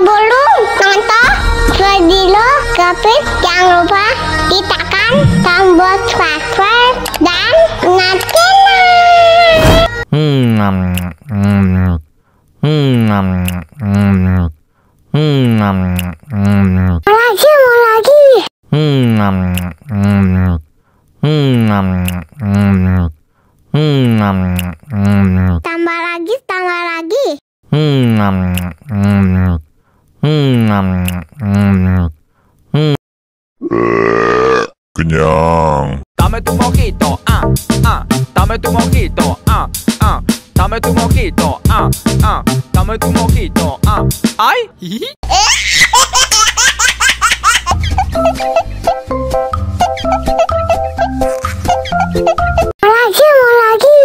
Sebelum nonton video Kepit, jangan lupa tekan tombol subscribe dan nyalakan. Mau lagi. Tambah lagi. Kenyang. Dame tu mojito, dame tu mojito, dame tu mojito, dame tu mojito, ay, hihi. Mau lagi.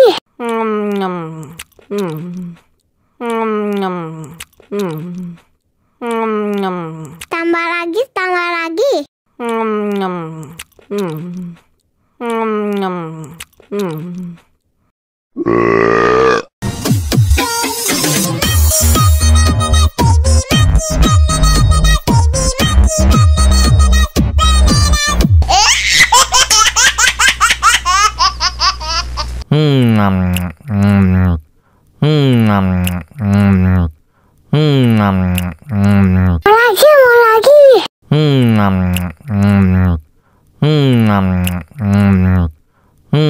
Tambah lagi. Mau lagi.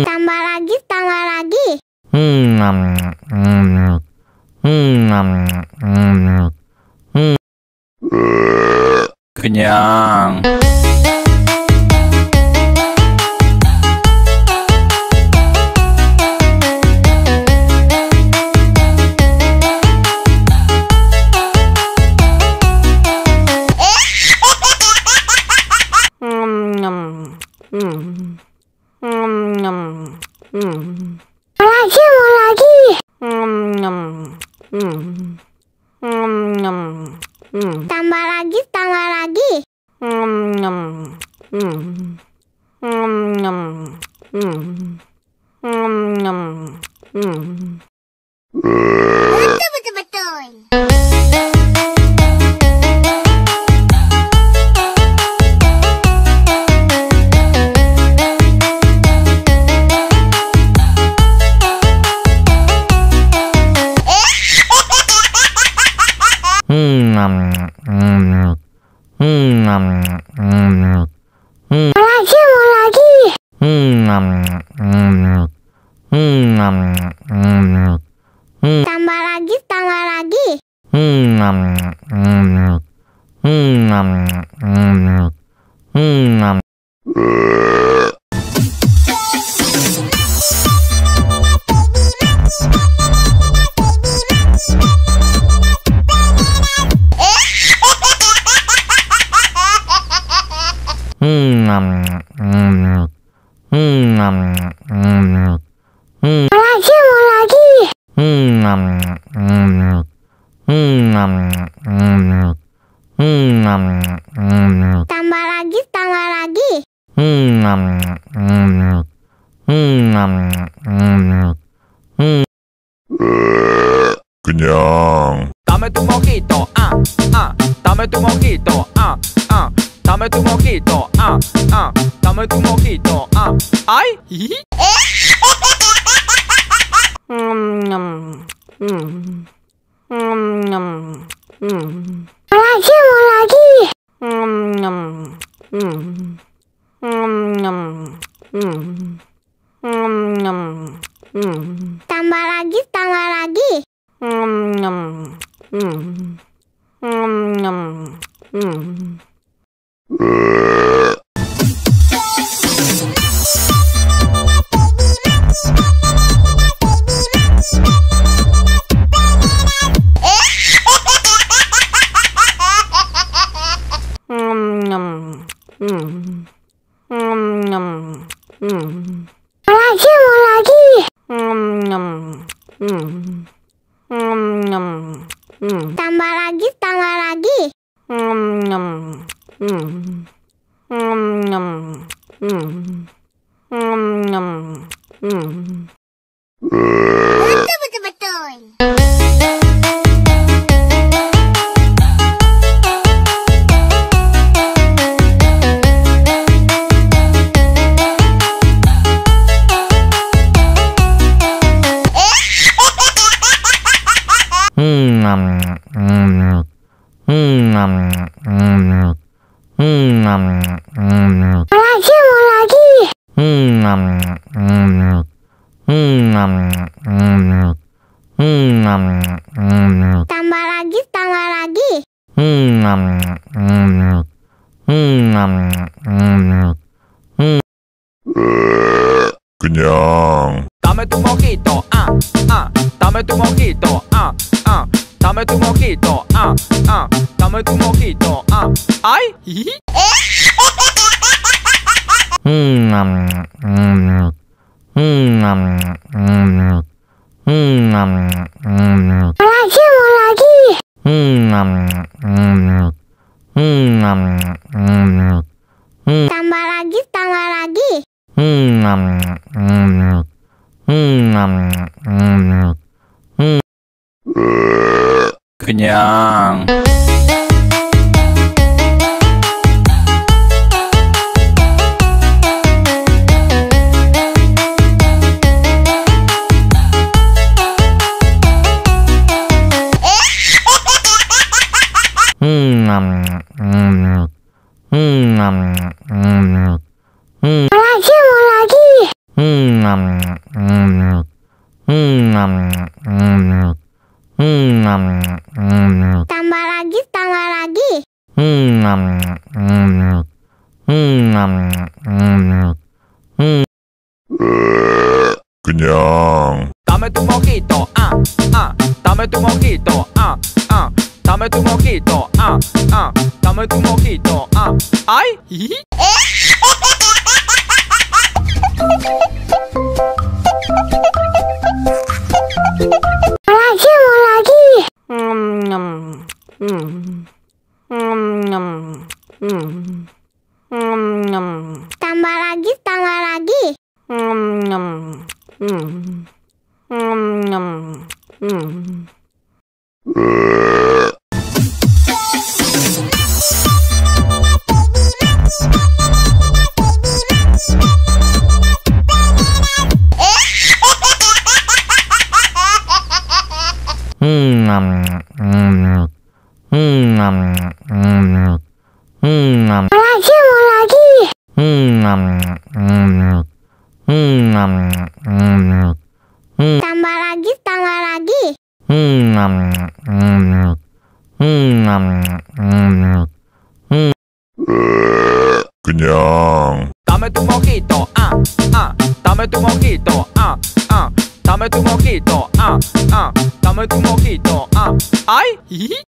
Tambah lagi. Kenyang. Mau lagi. Tambah lagi. Betul. Mau lagi. Tambah lagi. Mau lagi. Tambah lagi. Kenyang. Dame tu mojito, dame tu mojito, dame tu mojito, dame tu mojito, ay, hihi. Mau lagi. Tambah lagi. Mau lagi. Tambah lagi. Betul. Tambah lagi, tambah lagi. Kenyang. Dame tu mojito, dame tu mojito, dame tu mojito, dame tu mojito, ay, hihi. Lagi, mau lagi. Tambah lagi, tambah lagi. Kenyang. Lagi, mau lagi. Tambah lagi, tambah lagi. Kenyang. Dame tu mojito, dame tu mojito, dame tu mojito, dame tu mojito, ay, hihi. Lagi, mau lagi. Tambah lagi, tambah lagi. Lagi, mau lagi. Tambah lagi, tambah lagi. Kenyang. Dame tu mojito, dame tu mojito, dame tu mojito, dame tu mojito, ay, hihi.